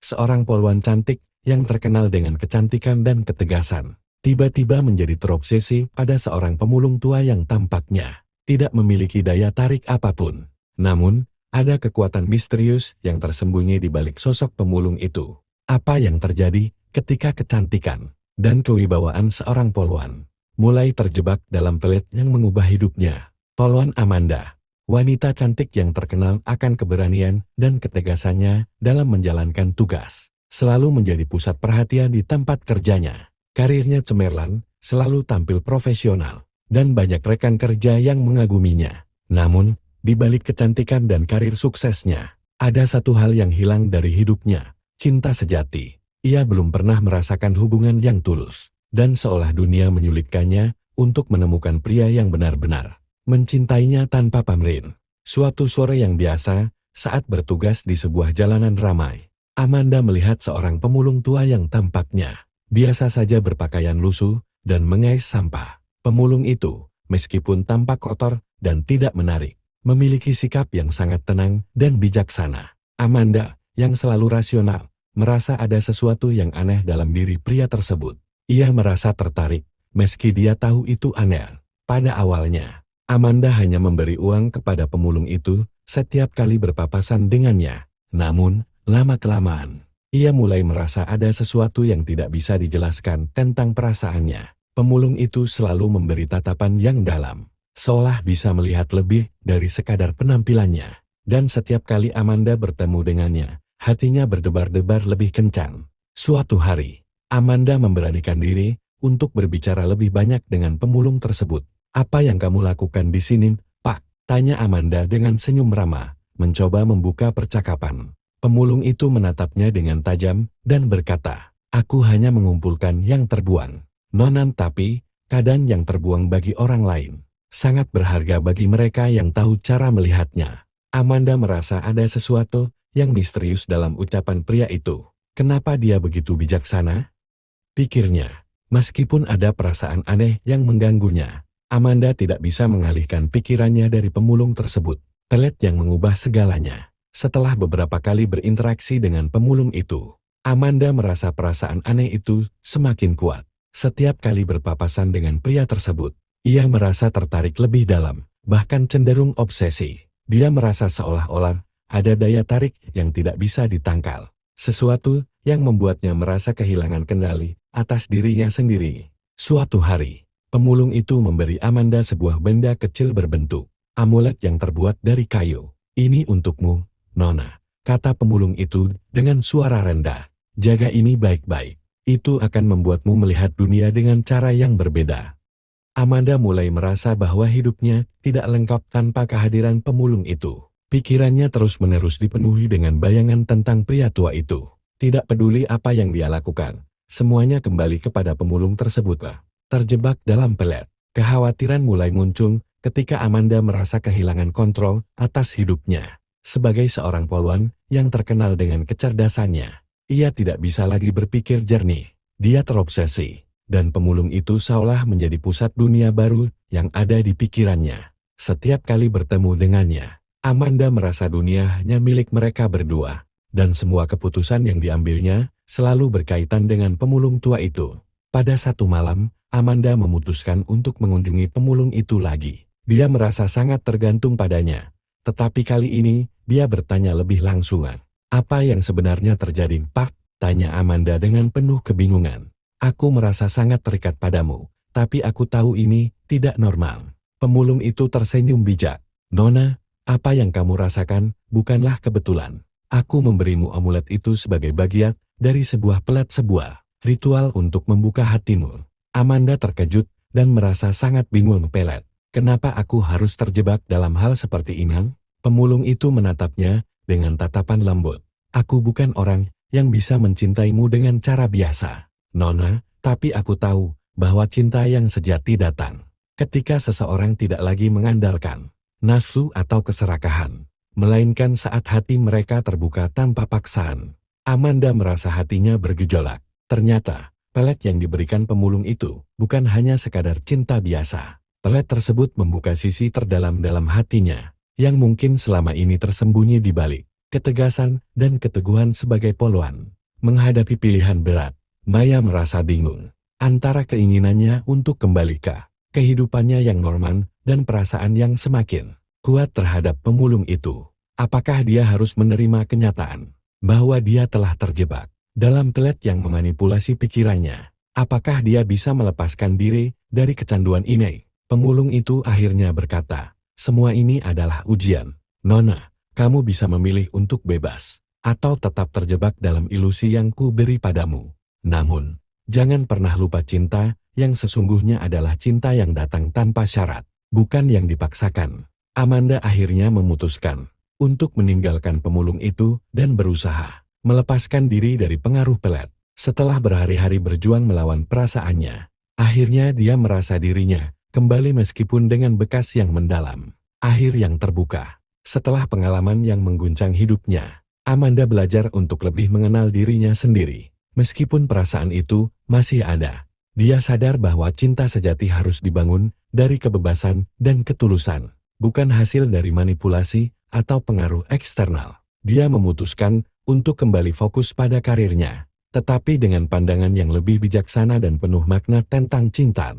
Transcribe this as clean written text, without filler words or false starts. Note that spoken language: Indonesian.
seorang polwan cantik yang terkenal dengan kecantikan dan ketegasan, tiba-tiba menjadi terobsesi pada seorang pemulung tua yang tampaknya tidak memiliki daya tarik apapun. Namun, ada kekuatan misterius yang tersembunyi di balik sosok pemulung itu. Apa yang terjadi ketika kecantikan dan kewibawaan seorang polwan mulai terjebak dalam pelet yang mengubah hidupnya? Polwan Amanda, wanita cantik yang terkenal akan keberanian dan ketegasannya dalam menjalankan tugas, selalu menjadi pusat perhatian di tempat kerjanya. Karirnya cemerlang, selalu tampil profesional, dan banyak rekan kerja yang mengaguminya. Namun, di balik kecantikan dan karir suksesnya, ada satu hal yang hilang dari hidupnya, cinta sejati. Ia belum pernah merasakan hubungan yang tulus, dan seolah dunia menyulitkannya untuk menemukan pria yang benar-benar mencintainya tanpa pamrih. Suatu sore yang biasa, saat bertugas di sebuah jalanan ramai, Amanda melihat seorang pemulung tua yang tampaknya biasa saja berpakaian lusuh dan mengais sampah. Pemulung itu, meskipun tampak kotor dan tidak menarik, memiliki sikap yang sangat tenang dan bijaksana. Amanda, yang selalu rasional, merasa ada sesuatu yang aneh dalam diri pria tersebut. Ia merasa tertarik, meski dia tahu itu aneh. Pada awalnya, Amanda hanya memberi uang kepada pemulung itu setiap kali berpapasan dengannya. Namun, lama-kelamaan, ia mulai merasa ada sesuatu yang tidak bisa dijelaskan tentang perasaannya. Pemulung itu selalu memberi tatapan yang dalam, seolah bisa melihat lebih dari sekadar penampilannya. Dan setiap kali Amanda bertemu dengannya, hatinya berdebar-debar lebih kencang. Suatu hari, Amanda memberanikan diri untuk berbicara lebih banyak dengan pemulung tersebut. "Apa yang kamu lakukan di sini, Pak?" tanya Amanda dengan senyum ramah, mencoba membuka percakapan. Pemulung itu menatapnya dengan tajam dan berkata, "Aku hanya mengumpulkan yang terbuang, Nona, tapi kadang yang terbuang bagi orang lain sangat berharga bagi mereka yang tahu cara melihatnya." Amanda merasa ada sesuatu yang misterius dalam ucapan pria itu. Kenapa dia begitu bijaksana? Pikirnya, meskipun ada perasaan aneh yang mengganggunya, Amanda tidak bisa mengalihkan pikirannya dari pemulung tersebut, pelet yang mengubah segalanya. Setelah beberapa kali berinteraksi dengan pemulung itu, Amanda merasa perasaan aneh itu semakin kuat. Setiap kali berpapasan dengan pria tersebut, ia merasa tertarik lebih dalam, bahkan cenderung obsesi. Dia merasa seolah-olah ada daya tarik yang tidak bisa ditangkal, sesuatu yang membuatnya merasa kehilangan kendali atas dirinya sendiri. Suatu hari, pemulung itu memberi Amanda sebuah benda kecil berbentuk amulet yang terbuat dari kayu. "Ini untukmu, Nona," kata pemulung itu dengan suara rendah. "Jaga ini baik-baik. Itu akan membuatmu melihat dunia dengan cara yang berbeda." Amanda mulai merasa bahwa hidupnya tidak lengkap tanpa kehadiran pemulung itu. Pikirannya terus-menerus dipenuhi dengan bayangan tentang pria tua itu. Tidak peduli apa yang dia lakukan, semuanya kembali kepada pemulung tersebut. Terjebak dalam pelet, kekhawatiran mulai muncul ketika Amanda merasa kehilangan kontrol atas hidupnya. Sebagai seorang polwan yang terkenal dengan kecerdasannya, ia tidak bisa lagi berpikir jernih. Dia terobsesi, dan pemulung itu seolah menjadi pusat dunia baru yang ada di pikirannya. Setiap kali bertemu dengannya, Amanda merasa dunia hanya milik mereka berdua, dan semua keputusan yang diambilnya selalu berkaitan dengan pemulung tua itu. Pada satu malam, Amanda memutuskan untuk mengunjungi pemulung itu lagi. Dia merasa sangat tergantung padanya, tetapi kali ini dia bertanya lebih langsung. "Apa yang sebenarnya terjadi, Pak?" tanya Amanda dengan penuh kebingungan. "Aku merasa sangat terikat padamu, tapi aku tahu ini tidak normal." Pemulung itu tersenyum bijak. "Nona, apa yang kamu rasakan bukanlah kebetulan. Aku memberimu amulet itu sebagai bagian dari sebuah sebuah ritual untuk membuka hatimu." Amanda terkejut dan merasa sangat bingung. "Pelet, kenapa aku harus terjebak dalam hal seperti ini?" Pemulung itu menatapnya dengan tatapan lembut. "Aku bukan orang yang bisa mencintaimu dengan cara biasa, Nona, tapi aku tahu bahwa cinta yang sejati datang ketika seseorang tidak lagi mengandalkan nafsu atau keserakahan, melainkan saat hati mereka terbuka tanpa paksaan." Amanda merasa hatinya bergejolak. Ternyata, pelet yang diberikan pemulung itu bukan hanya sekadar cinta biasa. Pelet tersebut membuka sisi terdalam dalam hatinya, yang mungkin selama ini tersembunyi di balik ketegasan, dan keteguhan sebagai poluan. Menghadapi pilihan berat, Maya merasa bingung antara keinginannya untuk kembali ke kehidupannya yang normal dan perasaan yang semakin kuat terhadap pemulung itu. Apakah dia harus menerima kenyataan bahwa dia telah terjebak dalam telet yang memanipulasi pikirannya? Apakah dia bisa melepaskan diri dari kecanduan ini? Pemulung itu akhirnya berkata, "Semua ini adalah ujian, Nona. Kamu bisa memilih untuk bebas, atau tetap terjebak dalam ilusi yang ku beri padamu. Namun, jangan pernah lupa cinta yang sesungguhnya adalah cinta yang datang tanpa syarat, bukan yang dipaksakan." Amanda akhirnya memutuskan untuk meninggalkan pemulung itu dan berusaha melepaskan diri dari pengaruh pelet. Setelah berhari-hari berjuang melawan perasaannya, akhirnya dia merasa dirinya kembali meskipun dengan bekas yang mendalam. Akhir yang terbuka. Setelah pengalaman yang mengguncang hidupnya, Amanda belajar untuk lebih mengenal dirinya sendiri. Meskipun perasaan itu masih ada, dia sadar bahwa cinta sejati harus dibangun dari kebebasan dan ketulusan, bukan hasil dari manipulasi atau pengaruh eksternal. Dia memutuskan untuk kembali fokus pada karirnya, tetapi dengan pandangan yang lebih bijaksana dan penuh makna tentang cinta.